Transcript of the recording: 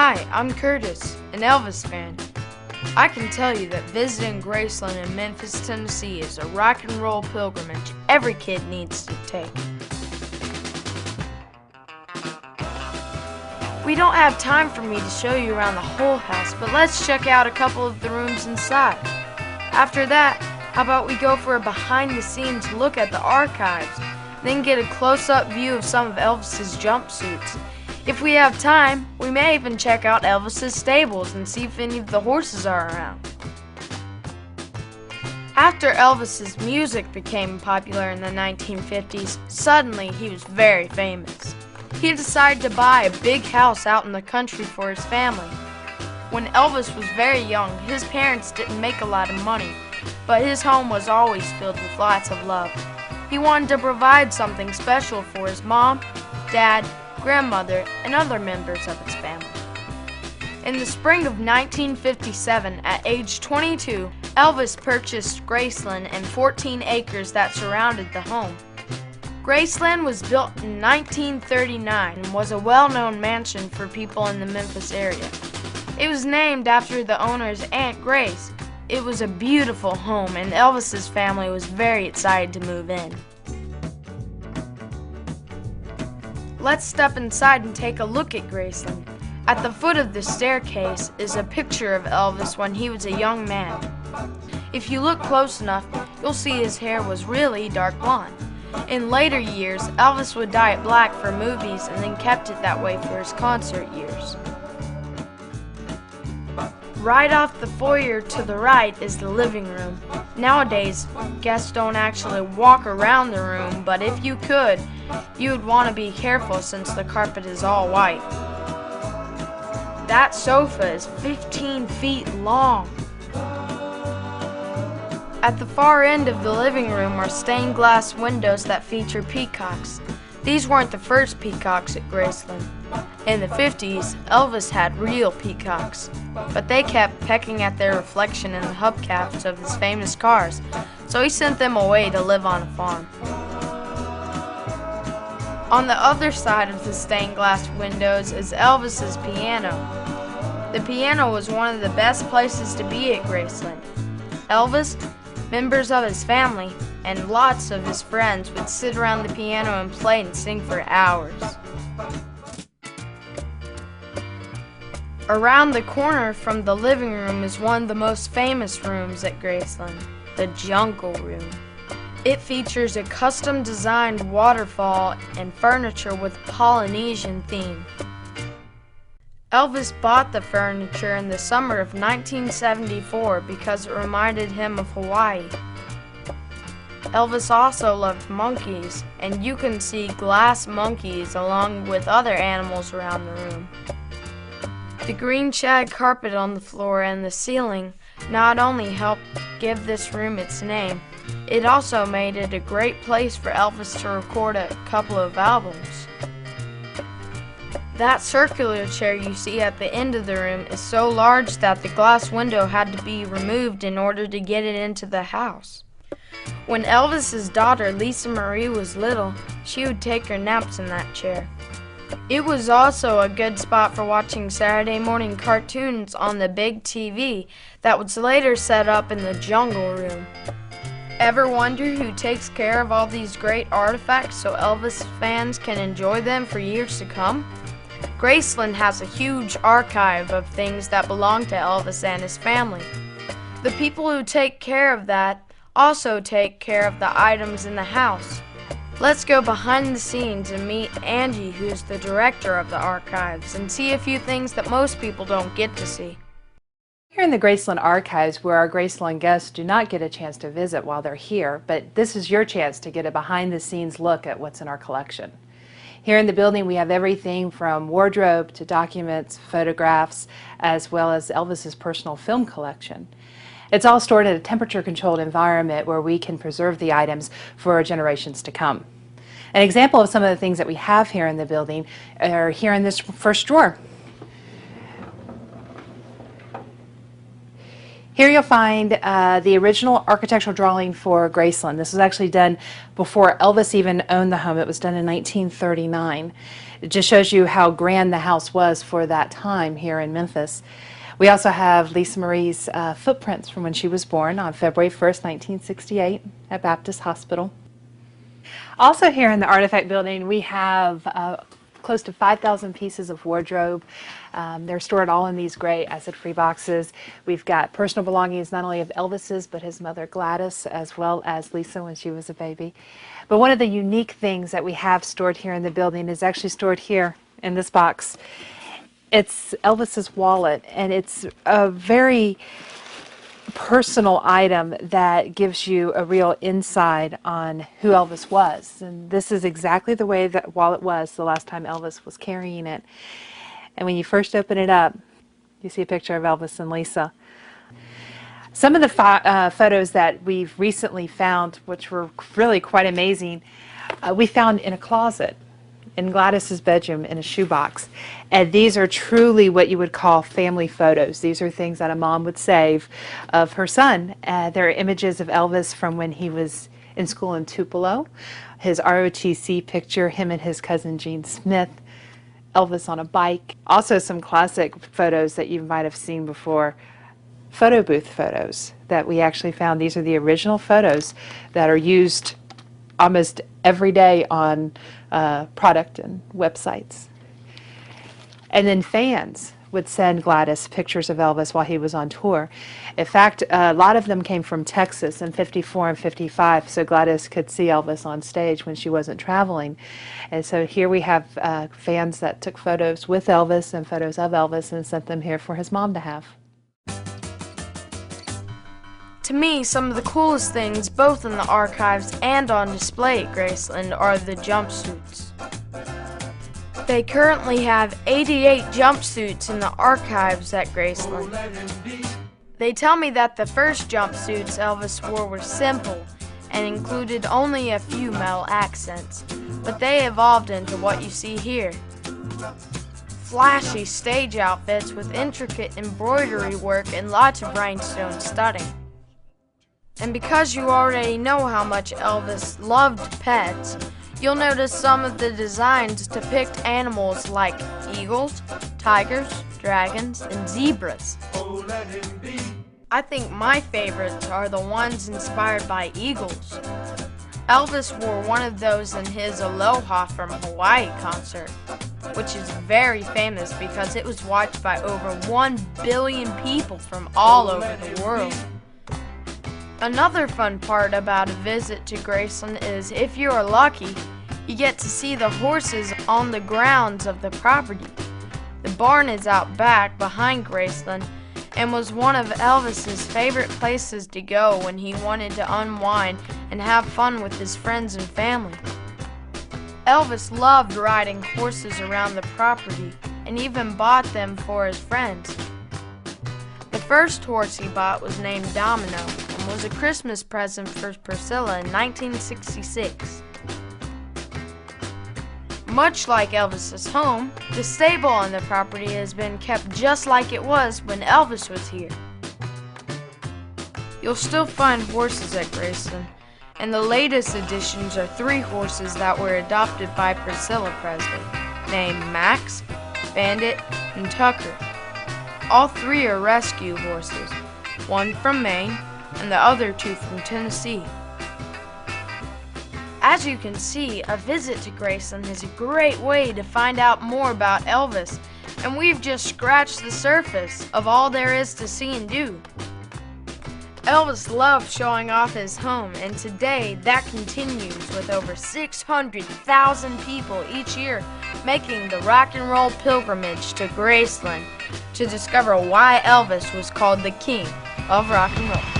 Hi, I'm Curtis, an Elvis fan. I can tell you that visiting Graceland in Memphis, Tennessee is a rock and roll pilgrimage every kid needs to take. We don't have time for me to show you around the whole house, but let's check out a couple of the rooms inside. After that, how about we go for a behind-the-scenes look at the archives, then get a close-up view of some of Elvis's jumpsuits. If we have time, we may even check out Elvis's stables and see if any of the horses are around. After Elvis's music became popular in the 1950s, suddenly he was very famous. He decided to buy a big house out in the country for his family. When Elvis was very young, his parents didn't make a lot of money, but his home was always filled with lots of love. He wanted to provide something special for his mom, dad, grandmother, and other members of his family. In the spring of 1957, at age 22, Elvis purchased Graceland and 14 acres that surrounded the home. Graceland was built in 1939 and was a well-known mansion for people in the Memphis area. It was named after the owner's Aunt Grace. It was a beautiful home, and Elvis's family was very excited to move in. Let's step inside and take a look at Graceland. At the foot of the staircase is a picture of Elvis when he was a young man. If you look close enough, you'll see his hair was really dark blonde. In later years, Elvis would dye it black for movies and then kept it that way for his concert years. Right off the foyer to the right is the living room. Nowadays, guests don't actually walk around the room, but if you could, you would want to be careful since the carpet is all white. That sofa is 15 feet long. At the far end of the living room are stained glass windows that feature peacocks. These weren't the first peacocks at Graceland. In the 50s, Elvis had real peacocks, but they kept pecking at their reflection in the hubcaps of his famous cars, so he sent them away to live on a farm. On the other side of the stained glass windows is Elvis's piano. The piano was one of the best places to be at Graceland. Elvis, members of his family, and lots of his friends would sit around the piano and play and sing for hours. Around the corner from the living room is one of the most famous rooms at Graceland, the Jungle Room. It features a custom-designed waterfall and furniture with Polynesian theme. Elvis bought the furniture in the summer of 1974 because it reminded him of Hawaii. Elvis also loved monkeys, and you can see glass monkeys along with other animals around the room. The green shag carpet on the floor and the ceiling not only helped give this room its name, it also made it a great place for Elvis to record a couple of albums. That circular chair you see at the end of the room is so large that the glass window had to be removed in order to get it into the house. When Elvis's daughter Lisa Marie was little, she would take her naps in that chair. It was also a good spot for watching Saturday morning cartoons on the big TV that was later set up in the Jungle Room. Ever wonder who takes care of all these great artifacts so Elvis fans can enjoy them for years to come? Graceland has a huge archive of things that belong to Elvis and his family. The people who take care of that also take care of the items in the house. Let's go behind the scenes and meet Angie, who's the director of the archives, and see a few things that most people don't get to see. Here in the Graceland Archives, where our Graceland guests do not get a chance to visit while they're here, but this is your chance to get a behind-the-scenes look at what's in our collection. Here in the building we have everything from wardrobe to documents, photographs, as well as Elvis's personal film collection. It's all stored in a temperature-controlled environment where we can preserve the items for generations to come. An example of some of the things that we have here in the building are here in this first drawer. Here you'll find the original architectural drawing for Graceland. This was actually done before Elvis even owned the home. It was done in 1939. It just shows you how grand the house was for that time here in Memphis. We also have Lisa Marie's footprints from when she was born on February 1st, 1968 at Baptist Hospital. Also here in the Artifact Building we have close to 5,000 pieces of wardrobe. They're stored all in these gray acid-free boxes. We've got personal belongings not only of Elvis's but his mother Gladys, as well as Lisa when she was a baby. But one of the unique things that we have stored here in the building is actually stored here in this box. It's Elvis's wallet, and it's a very personal item that gives you a real insight on who Elvis was. And this is exactly the way that wallet was the last time Elvis was carrying it. And when you first open it up, you see a picture of Elvis and Lisa. Some of the photos that we've recently found, which were really quite amazing, we found in a closet in Gladys's bedroom in a shoebox. And these are truly what you would call family photos. These are things that a mom would save of her son. There are images of Elvis from when he was in school in Tupelo, his ROTC picture, him and his cousin Gene Smith, Elvis on a bike. Also some classic photos that you might have seen before, photo booth photos that we actually found. These are the original photos that are used almost every day on product and websites. And then fans would send Gladys pictures of Elvis while he was on tour. In fact, a lot of them came from Texas in '54 and '55, so Gladys could see Elvis on stage when she wasn't traveling. And so here we have fans that took photos with Elvis and photos of Elvis and sent them here for his mom to have. To me, some of the coolest things, both in the archives and on display at Graceland, are the jumpsuits. They currently have 88 jumpsuits in the archives at Graceland. They tell me that the first jumpsuits Elvis wore were simple and included only a few metal accents, but they evolved into what you see here. Flashy stage outfits with intricate embroidery work and lots of rhinestone studding. And because you already know how much Elvis loved pets, you'll notice some of the designs depict animals like eagles, tigers, dragons, and zebras. I think my favorites are the ones inspired by eagles. Elvis wore one of those in his Aloha from Hawaii concert, which is very famous because it was watched by over 1 billion people from all over the world. Another fun part about a visit to Graceland is if you are lucky, you get to see the horses on the grounds of the property. The barn is out back behind Graceland and was one of Elvis's favorite places to go when he wanted to unwind and have fun with his friends and family. Elvis loved riding horses around the property and even bought them for his friends. The first horse he bought was named Domino and was a Christmas present for Priscilla in 1966. Much like Elvis's home, the stable on the property has been kept just like it was when Elvis was here. You'll still find horses at Graceland, and the latest additions are 3 horses that were adopted by Priscilla Presley, named Max, Bandit, and Tucker. All 3 are rescue horses, one from Maine and the other 2 from Tennessee. As you can see, a visit to Graceland is a great way to find out more about Elvis, and we've just scratched the surface of all there is to see and do. Elvis loved showing off his home, and today that continues with over 600,000 people each year making the rock and roll pilgrimage to Graceland to discover why Elvis was called the King of Rock and Roll.